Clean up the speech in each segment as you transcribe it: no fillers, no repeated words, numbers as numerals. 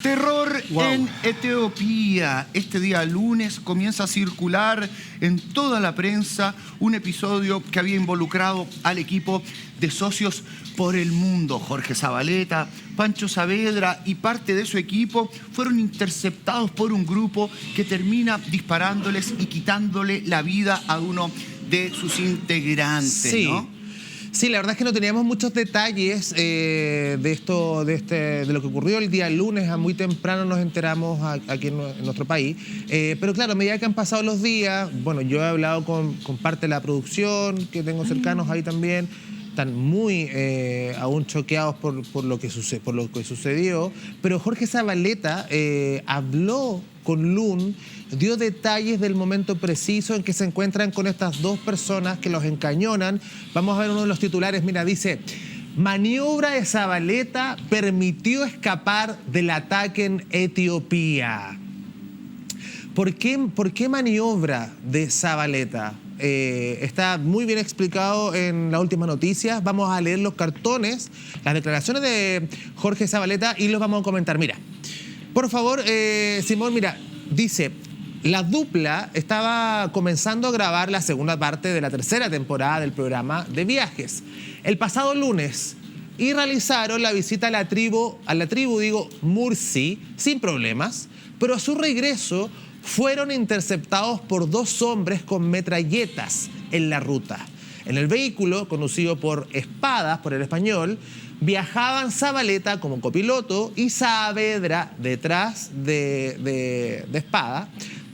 Terror en Etiopía. Este día lunes comienza a circular en toda la prensa un episodio que había involucrado al equipo de Socios por el Mundo. Jorge Zavaleta, Pancho Saavedra y parte de su equipo fueron interceptados por un grupo que termina disparándoles y quitándole la vida a uno de sus integrantes, sí. ¿no? Sí, la verdad es que no teníamos muchos detalles de lo que ocurrió el día lunes. A muy temprano nos enteramos aquí en nuestro país. Pero claro, a medida que han pasado los días, bueno, yo he hablado con parte de la producción, que tengo cercanos ahí también. Están muy aún choqueados por lo que sucedió. Pero Jorge Zavaleta habló con Lun, dio detalles del momento preciso en que se encuentran con estas dos personas que los encañonan. Vamos a ver uno de los titulares. Mira, dice: maniobra de Zavaleta permitió escapar del ataque en Etiopía. ¿Por qué maniobra de Zavaleta? Está muy bien explicado en las últimas noticias. Vamos a leer los cartones, las declaraciones de Jorge Zavaleta y los vamos a comentar. Mira, por favor, Simón, mira, dice: la dupla estaba comenzando a grabar la segunda parte de la tercera temporada del programa de viajes el pasado lunes y realizaron la visita a la tribu Mursi sin problemas, pero a su regreso fueron interceptados por dos hombres con metralletas en la ruta. En el vehículo, conducido por Espadas, por el español, viajaban Zavaleta como copiloto y Saavedra detrás de Espada,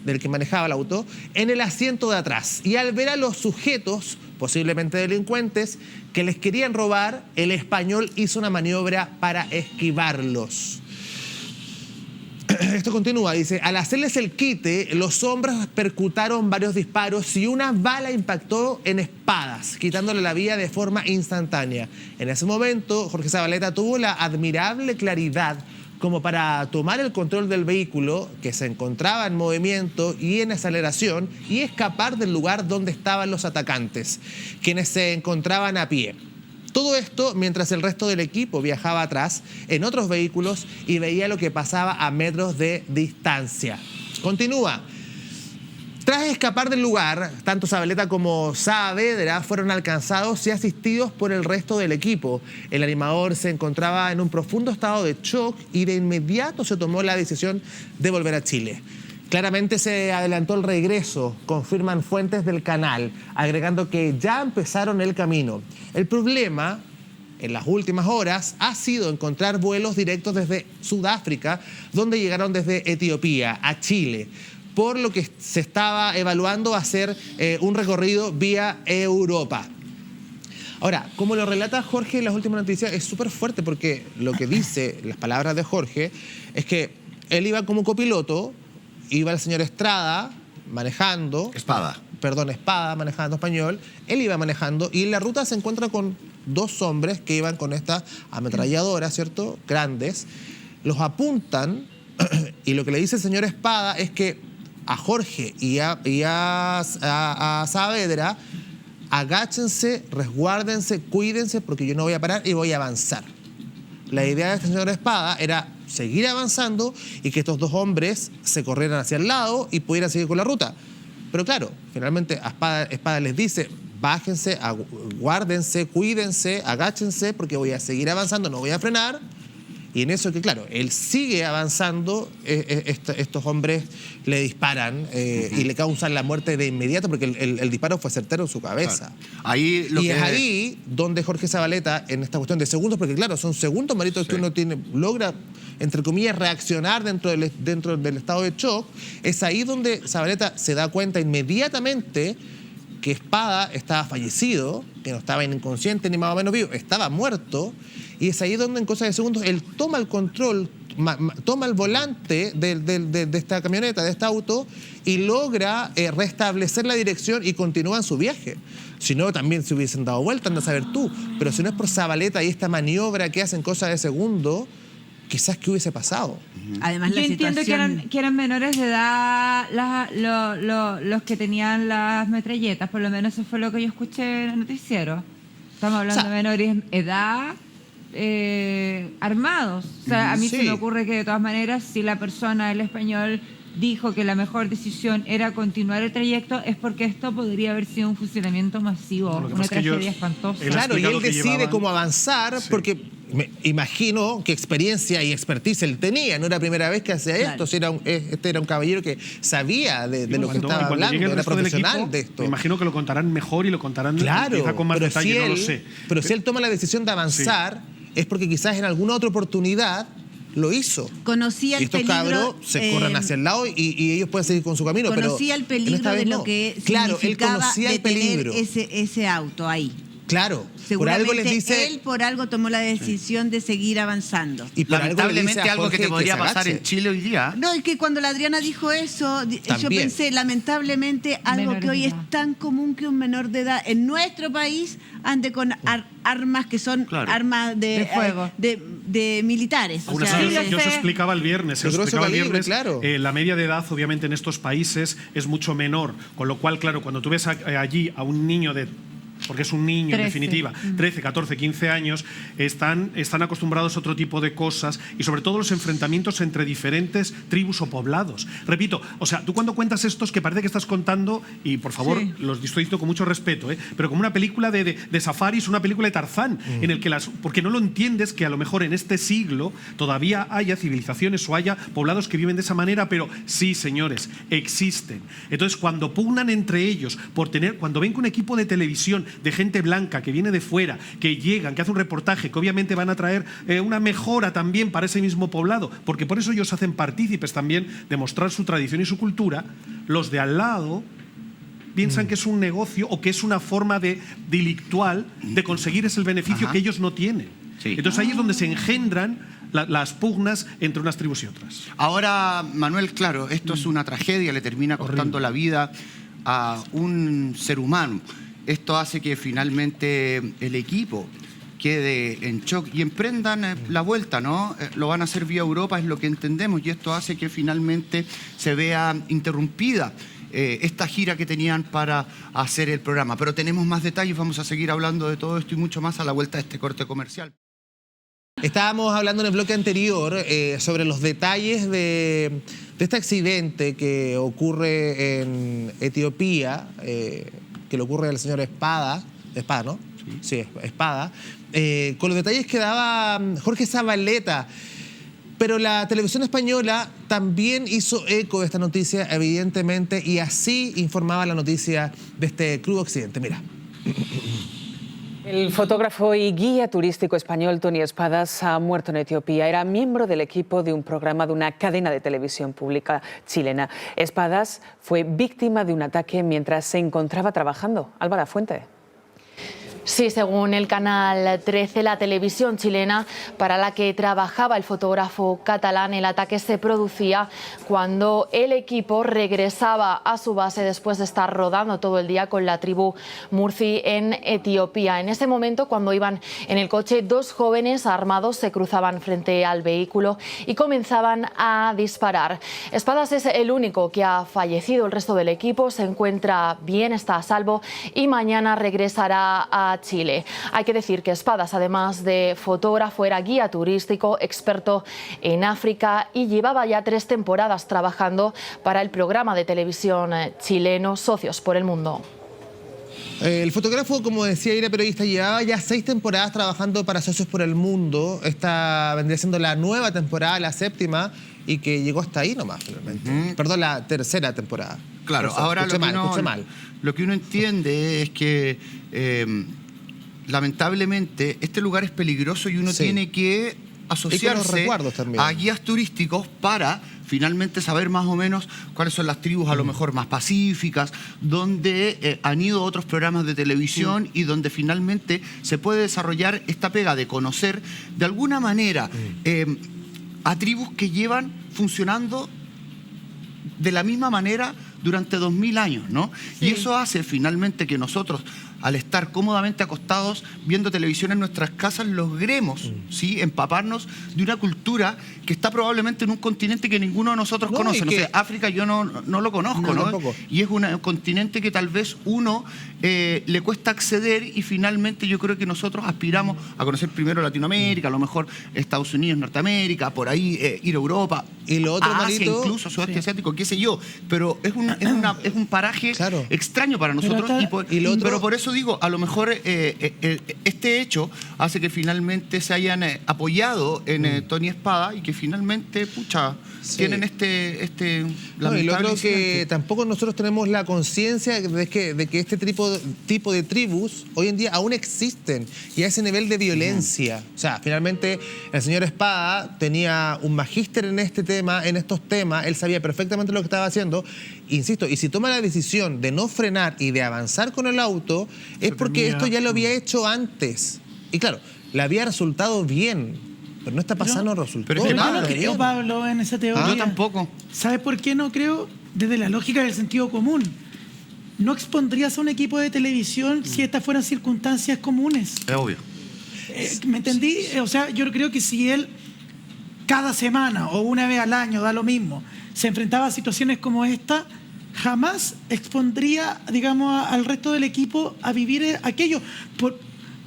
del que manejaba el auto, en el asiento de atrás. Y al ver a los sujetos, posiblemente delincuentes, que les querían robar, el español hizo una maniobra para esquivarlos. Esto continúa, dice: al hacerles el quite, los hombres percutaron varios disparos y una bala impactó en Espadas, quitándole la vida de forma instantánea. En ese momento, Jorge Zavaleta tuvo la admirable claridad como para tomar el control del vehículo, que se encontraba en movimiento y en aceleración, y escapar del lugar donde estaban los atacantes, quienes se encontraban a pie. Todo esto mientras el resto del equipo viajaba atrás en otros vehículos y veía lo que pasaba a metros de distancia. Continúa. Tras escapar del lugar, tanto Zavaleta como Saavedra fueron alcanzados y asistidos por el resto del equipo. El animador se encontraba en un profundo estado de shock y de inmediato se tomó la decisión de volver a Chile. Claramente se adelantó el regreso, confirman fuentes del canal, agregando que ya empezaron el camino. El problema en las últimas horas ha sido encontrar vuelos directos desde Sudáfrica, donde llegaron desde Etiopía a Chile, por lo que se estaba evaluando hacer un recorrido vía Europa. Ahora, como lo relata Jorge en las últimas noticias, es súper fuerte porque lo que dice, las palabras de Jorge, es que él iba como copiloto, iba el señor Estrada manejando. Espada manejando español. Él iba manejando y en la ruta se encuentra con dos hombres que iban con estas ametralladoras, ¿cierto? Grandes. Los apuntan y lo que le dice el señor Espada es que a Jorge y a Saavedra: agáchense, resguárdense, cuídense porque yo no voy a parar y voy a avanzar. La idea de este señor Espada era seguir avanzando y que estos dos hombres se corrieran hacia el lado y pudieran seguir con la ruta. Pero claro, finalmente Espada les dice: bájense, guárdense, cuídense, agáchense porque voy a seguir avanzando, no voy a frenar. Y en eso que, claro, él sigue avanzando, estos hombres le disparan y le causan la muerte de inmediato porque el disparo fue certero en su cabeza. Claro. Es ahí donde Jorge Zavaleta, en esta cuestión de segundos, porque claro, son segundos, Marito, que uno logra, entre comillas, reaccionar dentro del estado de shock. Es ahí donde Zavaleta se da cuenta inmediatamente que Espada estaba fallecido, que no estaba inconsciente ni más o menos vivo, estaba muerto. Y es ahí donde en cosas de segundos él toma el control, toma el volante de esta camioneta, de este auto, y logra restablecer la dirección y continúa en su viaje. Si no, también se hubiesen dado vuelta, anda a saber tú. Pero si no es por Zavaleta y esta maniobra que hacen cosas de segundo, quizás qué hubiese pasado. Además, yo entiendo que eran menores de edad los que tenían las metralletas, por lo menos eso fue lo que yo escuché en el noticiero. Estamos hablando de menores de edad. armados. O sea, a mí Sí. se me ocurre que de todas maneras, si la persona, el español, dijo que la mejor decisión era continuar el trayecto, es porque esto podría haber sido un fusilamiento masivo, No, lo que una pasa es que tragedia ellos- espantosa. él ha Claro, y él explicado que decide llevaban- cómo avanzar, Sí. porque me imagino que experiencia y expertise él tenía. No era la primera vez que hacía Claro. esto. Si era este era un caballero que sabía de lo que estaba cuando llegue hablando, el era resto del profesional equipo, de esto. me imagino que lo contarán mejor y lo contarán Claro, quizá con más pero, detalle, si no él, lo sé. pero si él toma la decisión de avanzar, es porque quizás en alguna otra oportunidad lo hizo. Conocía Y el estos peligro. cabros se corren hacia el lado y ellos pueden seguir con su camino. Conocía el pero en peligro esta vez de lo no. que Claro, él significaba conocía el detener peligro. ese auto ahí. Claro, por Seguramente algo les dice... él por algo tomó la decisión de seguir avanzando. Y por algo le dice Lamentablemente a algo que Jorge te podría se pasar agache. en Chile hoy día. No, es que cuando la Adriana dijo eso, yo También. pensé, lamentablemente, algo Menores que hoy de es edad. tan común que un menor de edad en nuestro país ande con armas que son Claro. armas De fuego. de militares. Aún O sea, así, Sí, lo yo os sé. explicaba el viernes, De os grosso explicaba el calibre, viernes, claro. la media de edad obviamente en estos países es mucho menor, con lo cual, claro, cuando tú ves allí a un niño de... porque es un niño 13. en definitiva, 13, 14, 15 años, están acostumbrados a otro tipo de cosas y sobre todo los enfrentamientos entre diferentes tribus o poblados. Repito, o sea, tú cuando cuentas estos que parece que estás contando, y por favor, Sí. los estoy diciendo con mucho respeto, pero como una película de safaris, una película de Tarzán, en el que porque no lo entiendes que a lo mejor en este siglo todavía haya civilizaciones o haya poblados que viven de esa manera, pero sí, señores, existen. Entonces, cuando pugnan entre ellos cuando ven que un equipo de televisión de gente blanca que viene de fuera, que llegan, que hace un reportaje, que obviamente van a traer una mejora también para ese mismo poblado, porque por eso ellos hacen partícipes también de mostrar su tradición y su cultura, los de al lado piensan que es un negocio o que es una forma delictual de conseguir ese beneficio que ellos no tienen. Sí. Entonces ahí es donde se engendran las pugnas entre unas tribus y otras. Ahora, Manuel, claro, esto es una tragedia, le termina costando la vida a un ser humano. Esto hace que finalmente el equipo quede en shock y emprendan la vuelta, ¿no? Lo van a hacer vía Europa, es lo que entendemos, y esto hace que finalmente se vea interrumpida esta gira que tenían para hacer el programa. Pero tenemos más detalles, vamos a seguir hablando de todo esto y mucho más a la vuelta de este corte comercial. Estábamos hablando en el bloque anterior sobre los detalles de este accidente que ocurre en Etiopía, que le ocurre al señor Espada, ¿no? Sí, Espada, con los detalles que daba Jorge Zabaleta. Pero la televisión española también hizo eco de esta noticia, evidentemente, y así informaba la noticia de este crudo accidente. Mira. El fotógrafo y guía turístico español Tony Espadas ha muerto en Etiopía. Era miembro del equipo de un programa de una cadena de televisión pública chilena. Espadas fue víctima de un ataque mientras se encontraba trabajando. Álvaro Fuente. Sí, según el Canal 13, la televisión chilena para la que trabajaba el fotógrafo catalán, el ataque se producía cuando el equipo regresaba a su base después de estar rodando todo el día con la tribu Murci en Etiopía. En ese momento, cuando iban en el coche, dos jóvenes armados se cruzaban frente al vehículo y comenzaban a disparar. Espadas es el único que ha fallecido. El resto del equipo se encuentra bien, está a salvo y mañana regresará a Chile. Hay que decir que Espadas, además de fotógrafo, era guía turístico, experto en África y llevaba ya 3 temporadas trabajando para el programa de televisión chileno Socios por el Mundo. El fotógrafo, como decía, era periodista, llevaba ya 6 temporadas trabajando para Socios por el Mundo. Esta vendría siendo la nueva temporada, la 7ª, y que llegó hasta ahí nomás, finalmente. Perdón, la 3ª temporada. Claro, Eso, ahora escuché mal. Lo que uno entiende es que lamentablemente este lugar es peligroso y uno tiene que asociarse a guías turísticos para finalmente saber más o menos cuáles son las tribus a lo mejor más pacíficas, donde han ido otros programas de televisión y donde finalmente se puede desarrollar esta pega de conocer de alguna manera a tribus que llevan funcionando de la misma manera durante 2000 años, ¿no? Sí. Y eso hace finalmente que nosotros, al estar estar cómodamente acostados viendo televisión en nuestras casas, logremos ¿sí? empaparnos de una cultura que está probablemente en un continente que ninguno de nosotros No, conoce. y No que- sé, África yo no lo conozco, No, ¿no? tampoco. Y es un continente que tal vez uno le cuesta acceder, y finalmente yo creo que nosotros aspiramos a conocer primero Latinoamérica, a lo mejor Estados Unidos, Norteamérica, por ahí ir a Europa, Y lo otro, a Asia, Marito, incluso sudeste asiático, qué sé yo, pero es un paraje Claro. extraño para nosotros, acá- y lo otro- pero por eso digo, a lo mejor este hecho hace que finalmente se hayan apoyado en Tony Espada, y que finalmente, pucha, Sí. tienen este No, y lo lamentable otro que incidente. tampoco nosotros tenemos la conciencia de que este tipo de tribus hoy en día aún existen, y a ese nivel de violencia. O sea, finalmente el señor Espada tenía un magíster en este tema, en estos temas, él sabía perfectamente lo que estaba haciendo. Insisto, y si toma la decisión de no frenar y de avanzar con el auto, es porque tenía- esto ya lo había hecho antes. Y claro, le había resultado bien, pero no está pasando el resultado. pero es que Pero yo nada no de creo, Pablo, en esa teoría. Yo tampoco. ¿Sabes por qué no creo? Desde la lógica del sentido común. No expondrías a un equipo de televisión si estas fueran circunstancias comunes. Es obvio. ¿Me entendí? O sea, yo creo que si él cada semana o una vez al año, da lo mismo, se enfrentaba a situaciones como esta, jamás expondría, digamos, al resto del equipo a vivir aquello.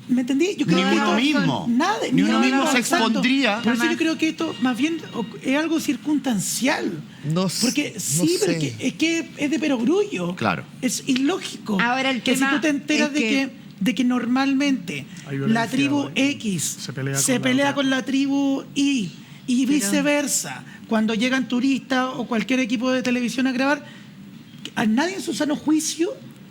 ¿Me entendí? Yo Ni creo que uno esto- mismo. Nada, Ni uno uno mismo se exacto. expondría. Por eso Jamás. yo creo que esto más bien es algo circunstancial. No Porque no sí, pero sé. es que es de perogrullo. Claro. Es ilógico. Ahora, el que tema si tú te enteras es de que normalmente Hay violencia, la tribu ¿no? X Se pelea se con la pelea otra. con la tribu Y y viceversa, cuando llegan turistas o cualquier equipo de televisión a grabar, a nadie en su sano juicio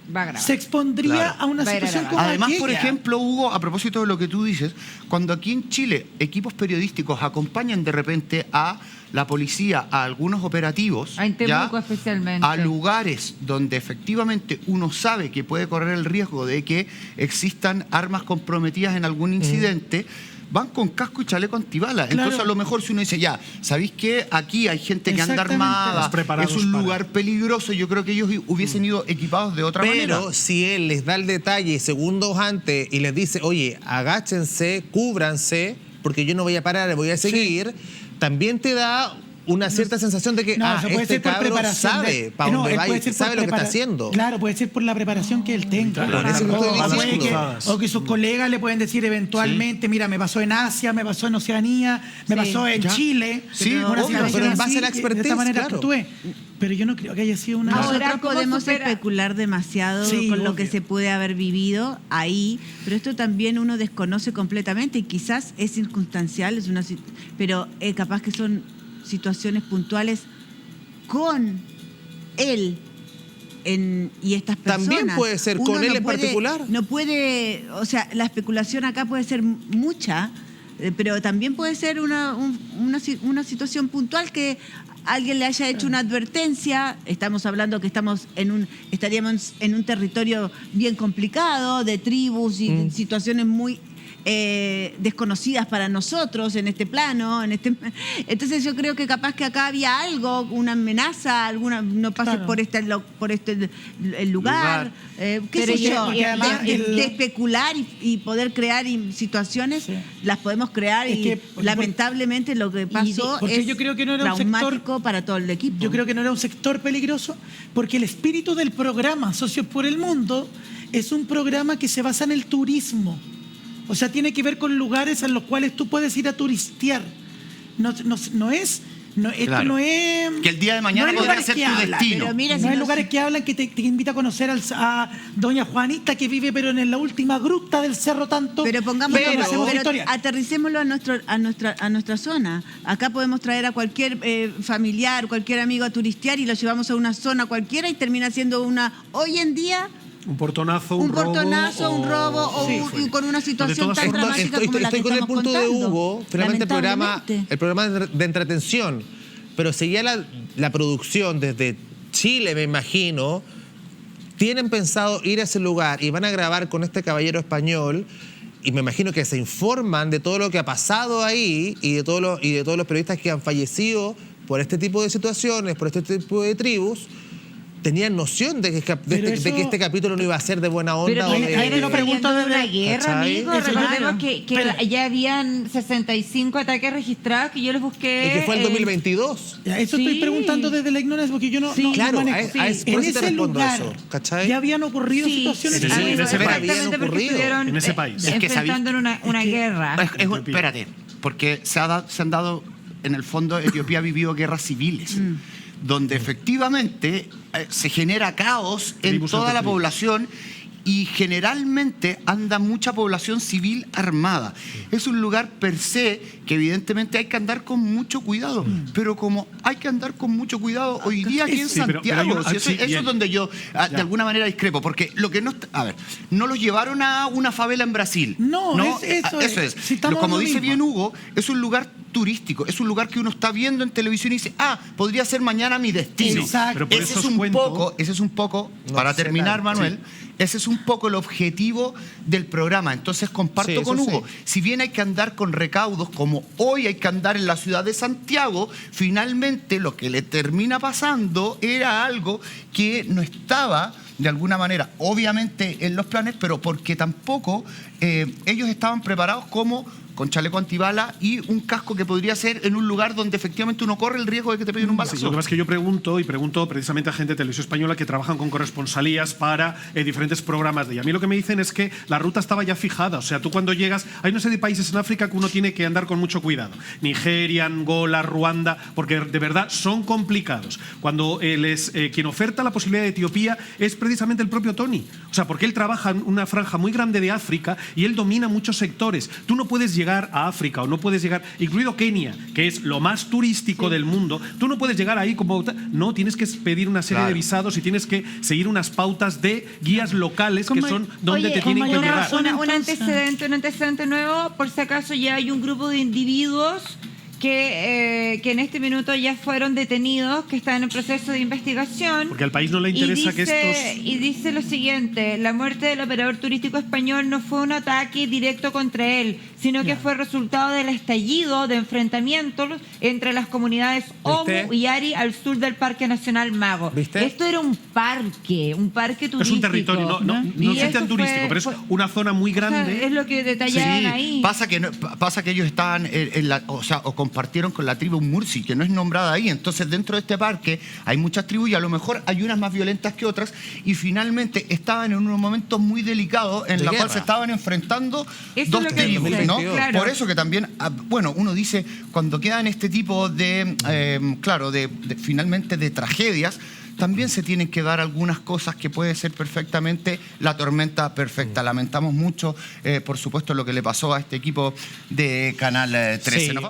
Va a grabar. se expondría Claro. a una Va a ir a situación grabar. como Además, por aquella. ejemplo, Hugo, a propósito de lo que tú dices, cuando aquí en Chile equipos periodísticos acompañan de repente a la policía a algunos operativos, En Temuco especialmente. a lugares donde efectivamente uno sabe que puede correr el riesgo de que existan armas comprometidas en algún incidente, van con casco y chaleco antibala. Claro. Entonces, a lo mejor si uno dice, ya, ¿sabéis qué? Aquí hay gente que anda Exactamente. armada, Estás preparados es un para. lugar peligroso, yo creo que ellos hubiesen ido equipados de otra manera. Pero si él les da el detalle segundos antes y les dice, oye, agáchense, cúbranse, porque yo no voy a parar, voy a seguir, también te da una cierta sensación de que, eso puede este ser por cabrón preparación sabe para no, dónde él va puede y ser por sabe lo que está prepara- haciendo. Claro, puede ser por la preparación que él tenga. Claro, por eso lo estoy O puede diciendo. que- o que sus colegas le pueden decir eventualmente, mira, me pasó en Asia, me pasó en Oceanía, me Sí. pasó en Ya. Chile. Sí, una obvio, situación pero en base así, a la de expertise, esta manera claro. actué. Pero yo no creo que haya sido una... Nosotros Ahora ¿cómo podemos supera- especular demasiado Sí, con lo que obvio. se puede haber vivido ahí, pero esto también uno desconoce completamente y quizás es circunstancial, pero capaz que son situaciones puntuales con él y estas personas. También puede ser con Uno él no en puede- particular. No puede, o sea, la especulación acá puede ser mucha, pero también puede ser una situación puntual que alguien le haya hecho una advertencia. Estamos hablando que estaríamos en un territorio bien complicado, de tribus y de situaciones muy desconocidas para nosotros en este plano. Entonces yo creo que capaz que acá había algo, una amenaza, no pases Claro. por el lugar. ¿Qué Pero sé y- yo? y además de especular y poder crear situaciones, Sí. las podemos crear Es y que, lamentablemente lo que pasó porque es yo creo que no era un traumático para todo el equipo. Yo creo que no era un sector peligroso, porque el espíritu del programa Socios por el Mundo es un programa que se basa en el turismo. O sea, tiene que ver con lugares en los cuales tú puedes ir a turistear. Esto Claro. no es... Que el día de mañana no es podrá lugares ser que tu hablan, destino. pero mira, no si hay no lugares se- que hablan que te invita a conocer a doña Juanita que vive pero en la última gruta del Cerro Tanto. Pero pongamos, y conocemos su historia. aterricémoslo a nuestra zona. Acá podemos traer a cualquier familiar, cualquier amigo a turistear y lo llevamos a una zona cualquiera y termina siendo hoy en día Un portonazo, un portonazo, un robo o Sí. y con una situación todas tan formas- dramática como la que Estoy con el estamos punto de contando. Hugo, finalmente Lamentablemente. el programa de entretención, pero si ya la producción desde Chile, me imagino, tienen pensado ir a ese lugar y van a grabar con este caballero español, y me imagino que se informan de todo lo que ha pasado ahí y de todos los periodistas que han fallecido por este tipo de situaciones, por este tipo de tribus, tenían noción de que Pero eso- este capítulo no iba a ser de buena onda. Pero o ahí de, me lo pregunto de desde- una guerra, ¿cachai? amigo. Eso, Recordemos claro. que Pero- ya habían 65 ataques registrados que yo los busqué. Y que fue el 2022. Ya, eso Sí. estoy preguntando desde la ignorancia porque yo no, Sí. no Claro, manejo. por en eso te ese respondo lugar eso, ¿cachai? ya habían ocurrido Sí, situaciones en ese- amigo, en ese país. exactamente, Habían porque ocurrido. estuvieron En ese país. Es que enfrentando en una guerra. Espérate, porque se han dado, en el fondo, Etiopía ha vivido guerras civiles, donde efectivamente se genera caos en Tribus toda la entre tribus. población y generalmente anda mucha población civil armada. Es un lugar per se que evidentemente hay que andar con mucho cuidado, pero como hay que andar con mucho cuidado hoy día aquí en Sí, pero hay Santiago, una- si eso, sí, eso bien. es donde yo de alguna manera discrepo, porque lo que no está, a ver, no los llevaron a una favela en Brasil. No, eso es. Si estamos Como en lo dice mismo. bien Hugo, es un lugar turístico, es un lugar que uno está viendo en televisión y dice, podría ser mañana mi destino. Exacto. Pero por Ese eso es os un cuento- poco, ese es un poco, No para sé terminar, tanto, Manuel, ese es un poco el objetivo del programa. Entonces comparto Sí, con eso Hugo, sí. si bien hay que andar con recaudos, como hoy hay que andar en la ciudad de Santiago, finalmente lo que le termina pasando era algo que no estaba de alguna manera, obviamente en los planes, pero porque tampoco ellos estaban preparados como con chaleco antibala y un casco que podría ser en un lugar donde efectivamente uno corre el riesgo de que te peguen un Sí, balazo. lo que pasa es que yo pregunto precisamente a gente de televisión española que trabajan con corresponsalías para diferentes programas de ella. A mí lo que me dicen es que la ruta estaba ya fijada. O sea, tú cuando llegas, hay una serie de países en África que uno tiene que andar con mucho cuidado. Nigeria, Angola, Ruanda, porque de verdad son complicados. Cuando quien oferta la posibilidad de Etiopía es precisamente el propio Tony. O sea, porque él trabaja en una franja muy grande de África y él domina muchos sectores. Tú no puedes llegar a África o no puedes llegar, incluido Kenia, que es lo más turístico del mundo, tú no puedes llegar ahí como... No, tienes que pedir una serie Claro. de visados y tienes que seguir unas pautas de guías locales que ¿Cómo- son donde Oye, te tienen que mayor llegar. razón, un entonces. antecedente nuevo, por si acaso ya hay un grupo de individuos que en este minuto ya fueron detenidos, que están en proceso de investigación. Porque al país no le interesa que estos... Y dice lo siguiente: la muerte del operador turístico español no fue un ataque directo contra él, sino que fue resultado del estallido de enfrentamientos entre las comunidades Omu y Ari al sur del Parque Nacional Mago. ¿Viste? Esto era un parque turístico. Es un territorio, no Y sé si tan eso turístico, fue- pero es fue- una zona muy o sea, grande. es lo que detallaban Sí, ahí. pasa que ellos estaban o compartieron con la tribu Mursi, que no es nombrada ahí. Entonces, dentro de este parque hay muchas tribus y a lo mejor hay unas más violentas que otras. Y finalmente estaban en unos momentos muy delicados en De la cual guerra. se estaban enfrentando Eso dos es lo que tribus, dicen, ¿no? claro. Por eso que también, bueno, uno dice, cuando quedan este tipo de, finalmente de tragedias, también se tienen que dar algunas cosas que puede ser perfectamente la tormenta perfecta. Lamentamos mucho, por supuesto, lo que le pasó a este equipo de Canal 13. Sí. Nos vamos.